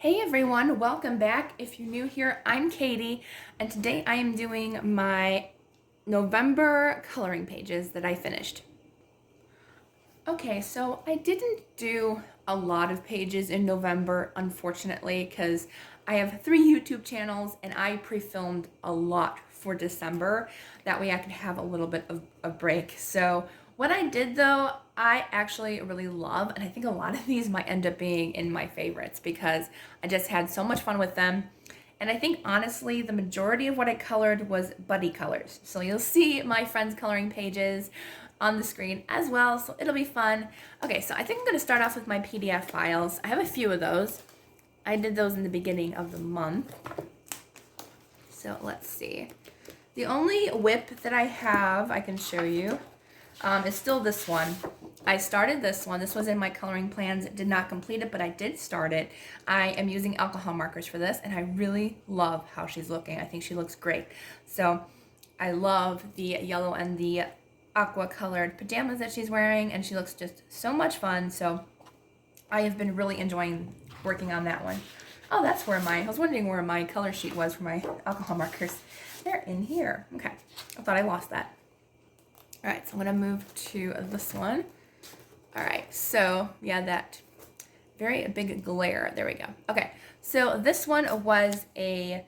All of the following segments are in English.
Hey everyone, welcome back. If you're new here, I'm Katie, and today I am doing my November coloring pages that I finished. Okay, so I didn't do a lot of pages in November, unfortunately, because I have 3 YouTube channels and I pre-filmed a lot for December. That way I could have a little bit of a break. So what I did though, I actually really love, and I think a lot of these might end up being in my favorites because I just had so much fun with them. And I think honestly, the majority of what I colored was buddy colors. So you'll see my friends' coloring pages on the screen as well, so it'll be fun. Okay, so I think I'm gonna start off with my PDF files. I have a few of those. I did those in the beginning of the month. So let's see. The only whip that I have, I can show you, is still this one. I started this one. This was in my coloring plans. Did not complete it, but I did start it. I am using alcohol markers for this, and I really love how she's looking. I think she looks great. So I love the yellow and the aqua colored pajamas that she's wearing, and she looks just so much fun. So I have been really enjoying working on that one. Oh, that's where I was wondering where my color sheet was for my alcohol markers. They're in here. Okay, I thought I lost that. All right, so I'm gonna move to this one. All right, so yeah, that very big glare. There we go. Okay, so this one was a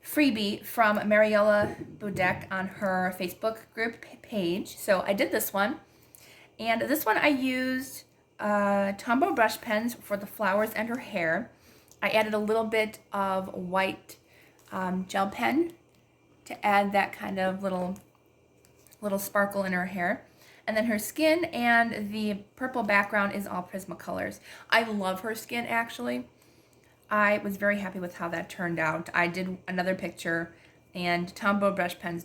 freebie from Mariella Bodek on her Facebook group page. So I did this one, and this one I used Tombow brush pens for the flowers and her hair. I added a little bit of white gel pen to add that kind of little sparkle in her hair. And then her skin and the purple background is all Prismacolors. I love her skin, actually. I was very happy with how that turned out. I did another picture, and Tombow brush pens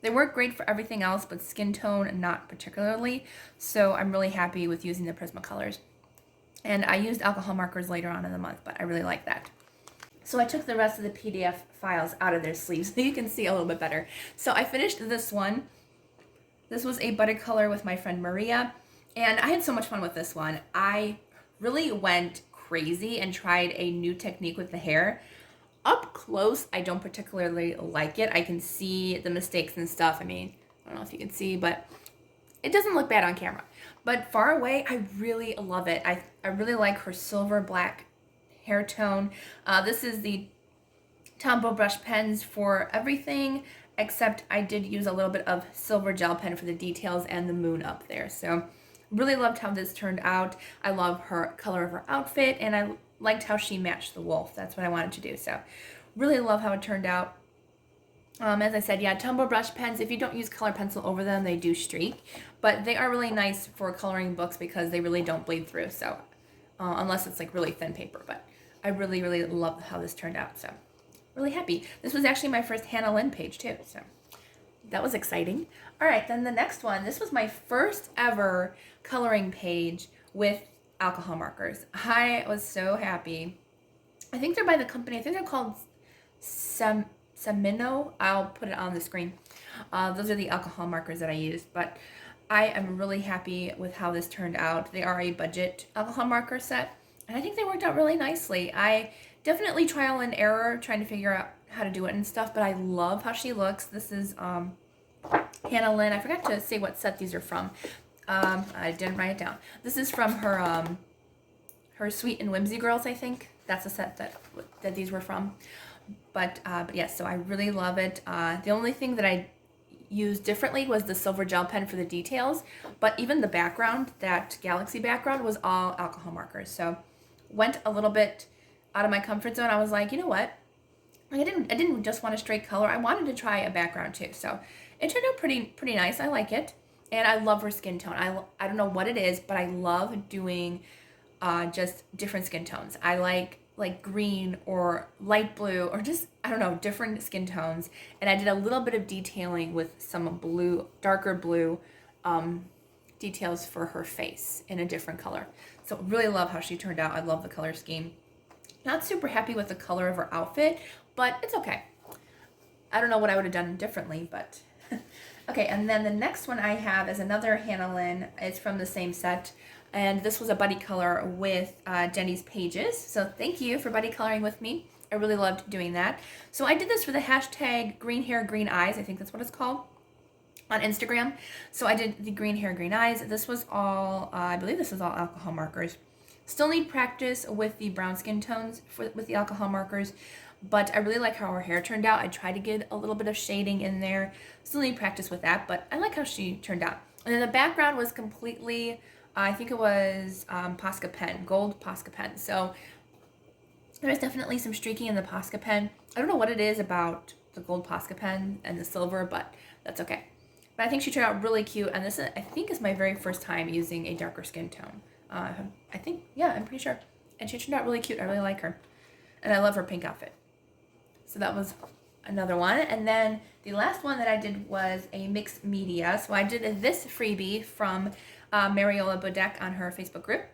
they work great for everything else, but skin tone not particularly. So I'm really happy with using the Prismacolors. And I used alcohol markers later on in the month, but I really like that. So I took the rest of the PDF files out of their sleeves so you can see a little bit better. So I finished this one. This was a butter color with my friend Maria, and I had so much fun with this one. I really went crazy and tried a new technique with the hair. Up close, I don't particularly like it. I can see the mistakes and stuff. I mean, I don't know if you can see, but it doesn't look bad on camera. But far away, I really love it. I really like her silver black hair tone. This is the Tombow brush pens for everything, except I did use a little bit of silver gel pen for the details and the moon up there. So really loved how this turned out. I love her color of her outfit, and I liked how she matched the wolf. That's what I wanted to do. So really love how it turned out. As I said, yeah, Tombow brush pens, if you don't use color pencil over them, they do streak. But they are really nice for coloring books because they really don't bleed through. So unless it's like really thin paper. But I really, really love how this turned out. So really happy. This was actually my first Hannah Lynn page too, so that was exciting. All right, then the next one. This was my first ever coloring page with alcohol markers. I was so happy. I think they're by the company. I think they're called Semino. I'll put it on the screen. Those are the alcohol markers that I used, but I am really happy with how this turned out. They are a budget alcohol marker set, and I think they worked out really nicely. I definitely trial and error trying to figure out how to do it and stuff, but I love how she looks. This is Hannah Lynn. I forgot to say what set these are from. I didn't write it down. This is from her Sweet and Whimsy Girls, I think. That's the set that these were from. But yes, so I really love it. The only thing that I used differently was the silver gel pen for the details, but even the background, that galaxy background, was all alcohol markers. So went a little bit out of my comfort zone. I was like, you know what? I didn't just want a straight color. I wanted to try a background too. So it turned out pretty nice. I like it. And I love her skin tone. I don't know what it is, but I love doing just different skin tones. I like green or light blue or just, I don't know, different skin tones. And I did a little bit of detailing with some blue, darker blue details for her face in a different color. So really love how she turned out. I love the color scheme. Not super happy with the color of her outfit, but it's okay. I don't know what I would have done differently, but okay. And then the next one I have is another Hannah Lynn. It's from the same set. And this was a buddy color with Jenny's pages. So thank you for buddy coloring with me. I really loved doing that. So I did this for the hashtag green hair, green eyes. I think that's what it's called on Instagram. So I did the green hair, green eyes. This was all, I believe this was all alcohol markers. Still need practice with the brown skin tones with the alcohol markers, but I really like how her hair turned out. I tried to get a little bit of shading in there. Still need practice with that, but I like how she turned out. And then the background was completely, I think it was Posca pen, gold Posca pen. So there's definitely some streaking in the Posca pen. I don't know what it is about the gold Posca pen and the silver, but that's okay. But I think she turned out really cute, and this, I think, is my very first time using a darker skin tone. I think, yeah, I'm pretty sure. And she turned out really cute. I really like her. And I love her pink outfit. So that was another one. And then the last one that I did was a mixed media. So I did this freebie from Mariola Bodek on her Facebook group.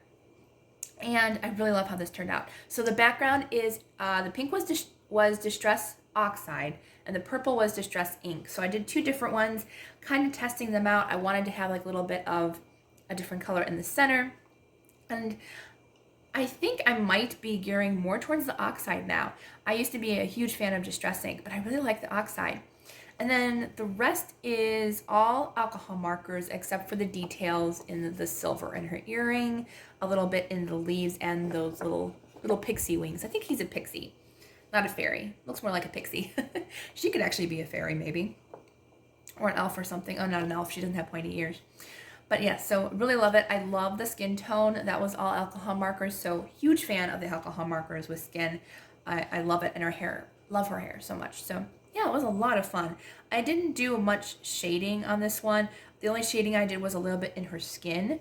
And I really love how this turned out. So the background is, the pink was Distress Oxide, and the purple was Distress Ink. So I did two different ones, kind of testing them out. I wanted to have like a little bit of a different color in the center. And I think I might be gearing more towards the oxide now. I used to be a huge fan of Distress Ink, but I really like the oxide. And then the rest is all alcohol markers except for the details in the silver in her earring, a little bit in the leaves, and those little pixie wings. I think he's a pixie, not a fairy. Looks more like a pixie. She could actually be a fairy maybe, or an elf or something. Oh, not an elf. She doesn't have pointy ears. But yeah, so really love it. I love the skin tone. That was all alcohol markers, so huge fan of the alcohol markers with skin. I love it, and her hair, love her hair so much. So yeah, it was a lot of fun. I didn't do much shading on this one. The only shading I did was a little bit in her skin,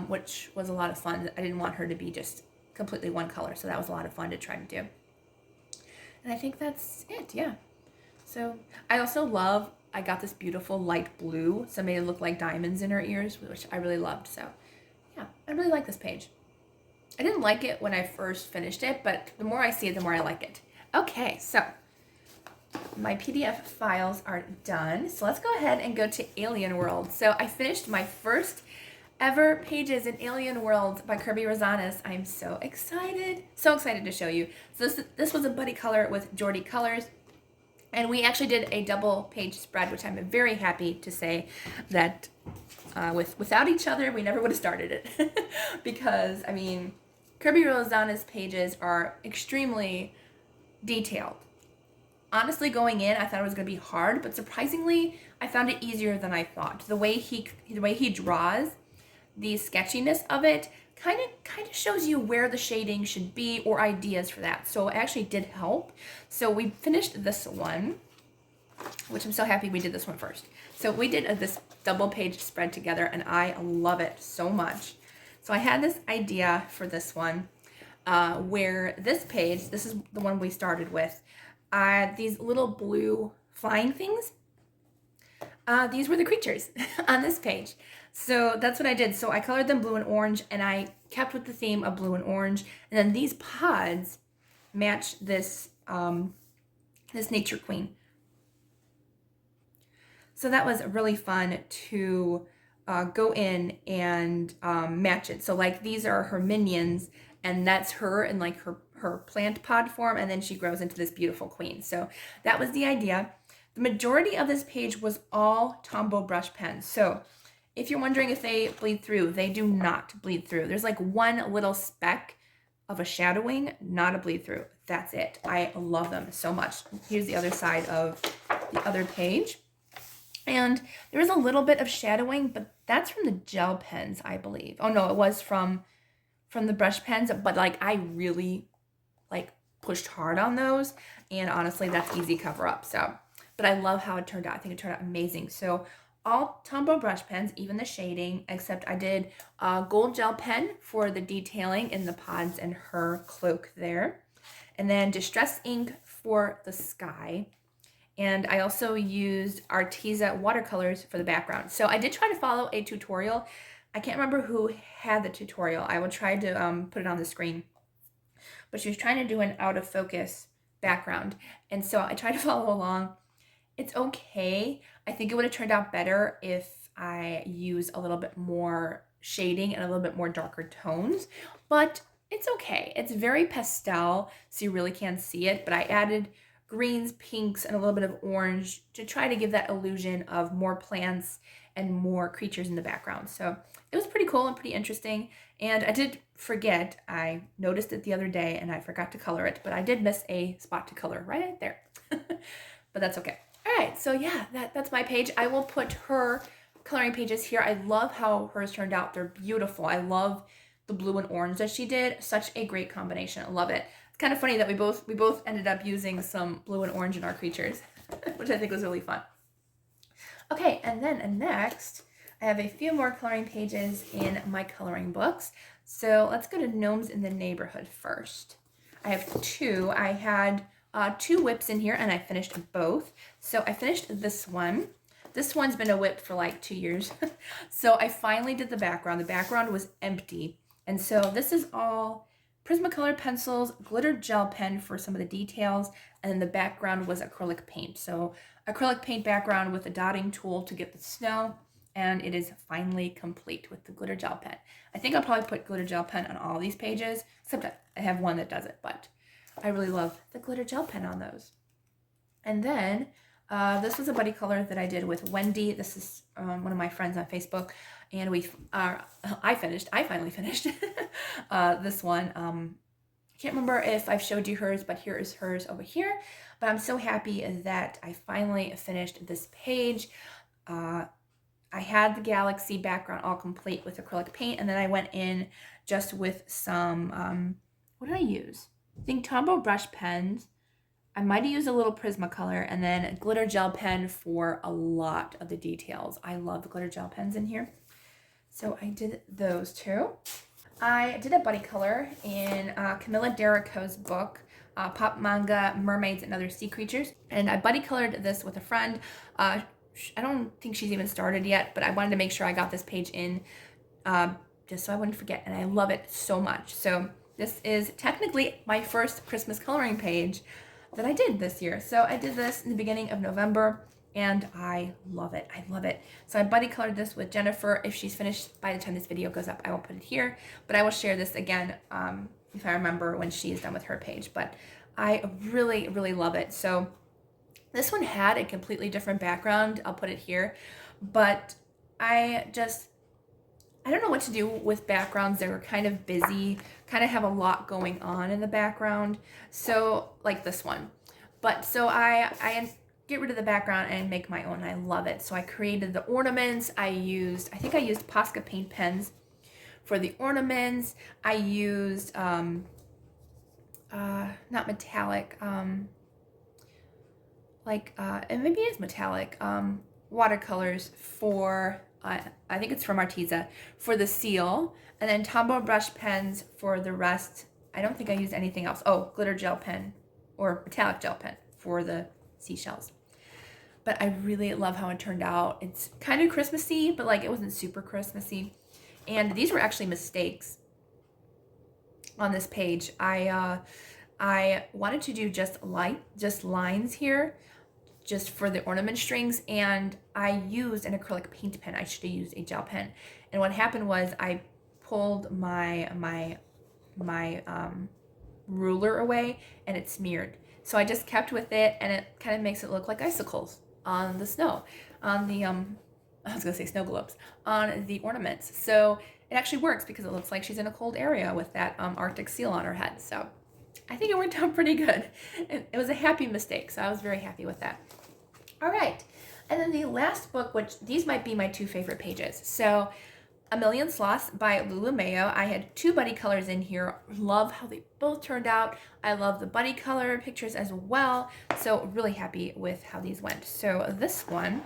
which was a lot of fun. I didn't want her to be just completely one color, so that was a lot of fun to try to do. And I think that's it, yeah. So I also love, I got this beautiful light blue, so it made it look like diamonds in her ears, which I really loved. So yeah, I really like this page. I didn't like it when I first finished it, but the more I see it, the more I like it. Okay, so my PDF files are done. So let's go ahead and go to Alien World. So I finished my first ever pages in Alien World by Kirby Rosanes. I'm so excited to show you. So this was a buddy color with Jordy Colors. And we actually did a double page spread, which I'm very happy to say that without each other, we never would have started it. Because, I mean, Kirby Rosanes pages are extremely detailed. Honestly, going in, I thought it was going to be hard, but surprisingly, I found it easier than I thought. The way he draws, the sketchiness of it, kind of shows you where the shading should be or ideas for that. So it actually did help. So we finished this one, which I'm so happy we did this one first. So we did this double page spread together, and I love it so much. So I had this idea for this one where this page, this is the one we started with, these little blue flying things, these were the creatures on this page. So that's what I did. So I colored them blue and orange, and I kept with the theme of blue and orange. And then these pods match this, this Nature Queen. So that was really fun to go in and match it. So like these are her minions, and that's her in like her plant pod form, and then she grows into this beautiful queen. So that was the idea. The majority of this page was all Tombow brush pens. So if you're wondering if they bleed through, they do not bleed through. There's like one little speck of a shadowing, not a bleed through. That's it. I love them so much. Here's the other side of the other page. And there is a little bit of shadowing, but that's from the gel pens, I believe. Oh no, it was from the brush pens, but like I really like pushed hard on those, and honestly that's easy cover up. So, but I love how it turned out. I think it turned out amazing. So all Tombow brush pens, even the shading, except I did a gold gel pen for the detailing in the pods and her cloak there. And then Distress Ink for the sky. And I also used Arteza watercolors for the background. So I did try to follow a tutorial. I can't remember who had the tutorial. I will try to put it on the screen. But she was trying to do an out of focus background. And so I tried to follow along. It's okay. I think it would have turned out better if I used a little bit more shading and a little bit more darker tones, but it's okay. It's very pastel, so you really can't see it, but I added greens, pinks, and a little bit of orange to try to give that illusion of more plants and more creatures in the background. So it was pretty cool and pretty interesting. And I did forget, I noticed it the other day and I forgot to color it, but I did miss a spot to color right there. But that's okay. All right, so yeah, that's my page. I will put her coloring pages here. I love how hers turned out. They're beautiful. I love the blue and orange that she did. Such a great combination. I love it. It's kind of funny that we both ended up using some blue and orange in our creatures, which I think was really fun. Okay, and then next, I have a few more coloring pages in my coloring books. So let's go to Gnomes in the Neighborhood first. I have two. I had 2 whips in here and I finished both. So I finished this one. This one's been a whip for like 2 years. So I finally did the background. The background was empty. And so this is all Prismacolor pencils, glitter gel pen for some of the details, and then the background was acrylic paint. So acrylic paint background with a dotting tool to get the snow, and it is finally complete with the glitter gel pen. I think I'll probably put glitter gel pen on all these pages, except I have one that does it, but I really love the glitter gel pen on those. And then this was a buddy color that I did with Wendy. This is one of my friends on Facebook, and I finally finished this one. I can't remember if I've showed you hers, but here is hers over here. But I'm so happy that I finally finished this page. I had the galaxy background all complete with acrylic paint, and then I went in just with some, what did I use? I think Tombow brush pens. I might have used a little Prismacolor, and then a glitter gel pen for a lot of the details. I love the glitter gel pens in here. So I did those two. I did a buddy color in Camilla Derrico's book, Pop Manga, Mermaids, and Other Sea Creatures. And I buddy colored this with a friend. I don't think she's even started yet, but I wanted to make sure I got this page in just so I wouldn't forget. And I love it so much. So this is technically my first Christmas coloring page that I did this year. So I did this in the beginning of November, and I love it. I love it. So I buddy colored this with Jennifer. If she's finished by the time this video goes up, I will put it here, but I will share this again if I remember when she is done with her page. But I really, really love it. So this one had a completely different background. I'll put it here, but I don't know what to do with backgrounds that are kind of busy, kind of have a lot going on in the background. So like this one. But so I get rid of the background and make my own. I love it. So I created the ornaments. I think I used Posca paint pens for the ornaments. I used, not metallic, and maybe it is metallic, watercolors for, I think it's from Arteza, for the seal, and then Tombow brush pens for the rest. I don't think I used anything else. Oh, glitter gel pen or metallic gel pen for the seashells. But I really love how it turned out. It's kind of Christmassy, but like it wasn't super Christmassy. And these were actually mistakes on this page. I wanted to do just lines here, just for the ornament strings, and I used an acrylic paint pen. I should have used a gel pen. And what happened was I pulled my ruler away and it smeared. So I just kept with it, and it kind of makes it look like icicles on the snow, on the, I was gonna say snow globes, on the ornaments. So it actually works because it looks like she's in a cold area with that Arctic seal on her head. So I think it worked out pretty good. It was a happy mistake, so I was very happy with that. All right, and then the last book, which these might be my 2 favorite pages. So A Million Sloths by Lulu Mayo. I had 2 buddy colors in here. Love how they both turned out. I love the buddy color pictures as well. So really happy with how these went. So this one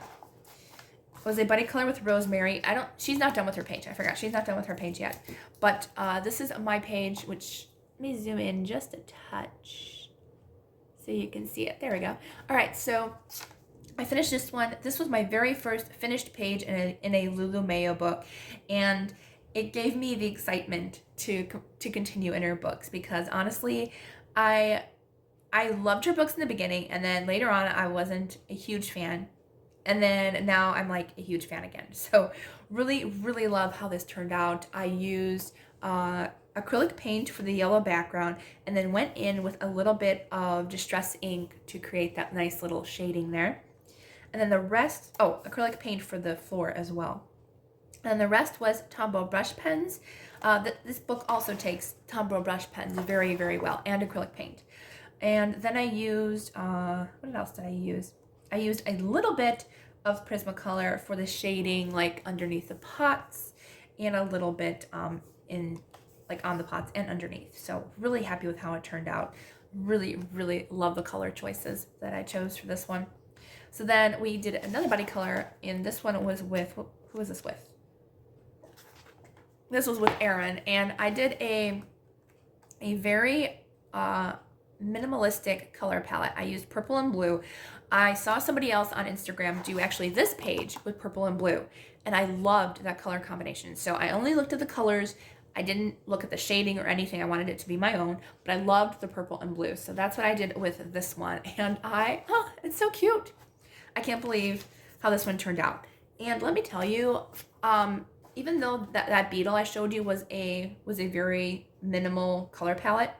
was a buddy color with Rosemary. She's not done with her page. I forgot, she's not done with her page yet. But this is my page, which, let me zoom in just a touch so you can see it. There we go. All right, so I finished this one. This was my very first finished page in a Lulu Mayo book, and it gave me the excitement to continue in her books, because honestly, I loved her books in the beginning, and then later on I wasn't a huge fan. And then now I'm like a huge fan again. So really, really love how this turned out. I used acrylic paint for the yellow background and then went in with a little bit of distress ink to create that nice little shading there. And then the rest, oh, acrylic paint for the floor as well. And the rest was Tombow brush pens. This book also takes Tombow brush pens very, very well, and acrylic paint. And then I used, what else did I use? I used a little bit of Prismacolor for the shading, like underneath the pots, and a little bit in, like on the pots and underneath. So really happy with how it turned out. Really, really love the color choices that I chose for this one. So then we did another body color, and this one was with, who was this with? This was with Erin, and I did a very minimalistic color palette. I used purple and blue. I saw somebody else on Instagram do actually this page with purple and blue, and I loved that color combination. So I only looked at the colors. I didn't look at the shading or anything. I wanted it to be my own, but I loved the purple and blue. So that's what I did with this one, and it's so cute. I can't believe how this one turned out. And let me tell you, even though that beetle I showed you was a very minimal color palette,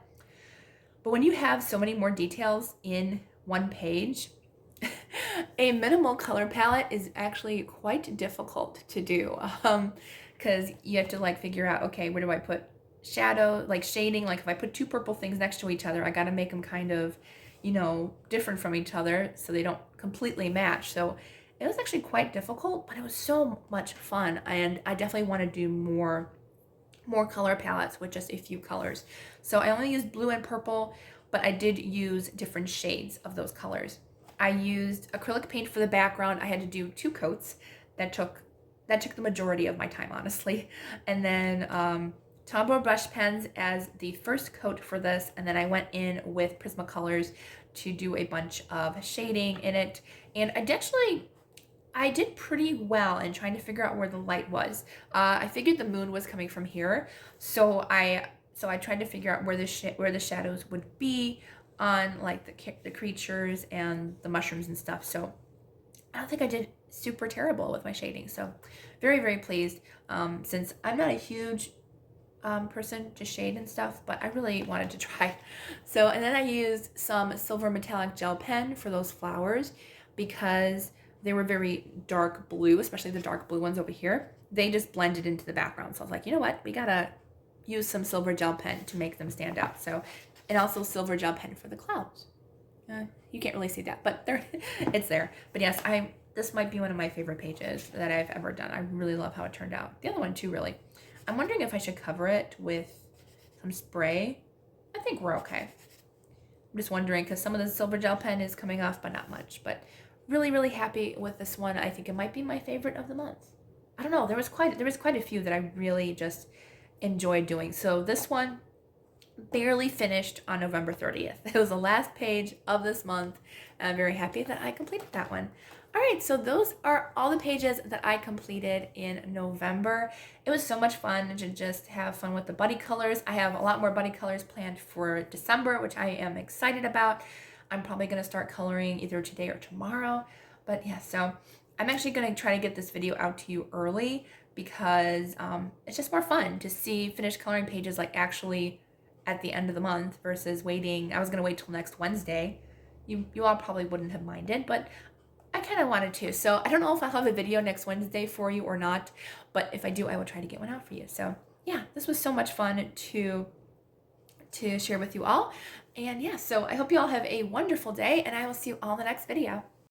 but when you have so many more details in one page, a minimal color palette is actually quite difficult to do, because you have to like figure out, okay, where do I put shadow, like shading, like if I put two purple things next to each other, I got to make them kind of, you know, different from each other so they don't completely match. So it was actually quite difficult, but it was so much fun, and I definitely want to do more color palettes with just a few colors. So I only used blue and purple, but I did use different shades of those colors. I used acrylic paint for the background. I had to do 2 coats. That took the majority of my time, honestly. And then Tombow brush pens as the first coat for this, and then I went in with Prismacolors to do a bunch of shading in it. And I did pretty well in trying to figure out where the light was. I figured the moon was coming from here, so I tried to figure out where the shadows would be on like the creatures and the mushrooms and stuff. So I don't think I did super terrible with my shading. So very, very pleased, since I'm not a huge person to shade and stuff, but I really wanted to try. So, and then I used some silver metallic gel pen for those flowers because they were very dark blue, especially the dark blue ones over here. They just blended into the background. So I was like, you know what? We gotta use some silver gel pen to make them stand out. So, and also silver gel pen for the clouds. You can't really see that, but it's there. But yes, this might be one of my favorite pages that I've ever done. I really love how it turned out. The other one too, really. I'm wondering if I should cover it with some spray. I think we're okay. I'm just wondering because some of the silver gel pen is coming off, but not much. But really, really happy with this one. I think it might be my favorite of the month. I don't know. There was quite a few that I really just enjoyed doing. So this one barely finished on November 30th. It was the last page of this month. And I'm very happy that I completed that one. All right, so those are all the pages that I completed in November. It was so much fun to just have fun with the buddy colors. I have a lot more buddy colors planned for December, which I am excited about. I'm probably going to start coloring either today or tomorrow. But yeah, so I'm actually going to try to get this video out to you early because it's just more fun to see finished coloring pages like actually at the end of the month versus waiting. I was going to wait till next Wednesday. You all probably wouldn't have minded, but I kind of wanted to. So I don't know if I'll have a video next Wednesday for you or not, but if I do, I will try to get one out for you. So yeah, this was so much fun to share with you all. And yeah, so I hope you all have a wonderful day, and I will see you all in the next video.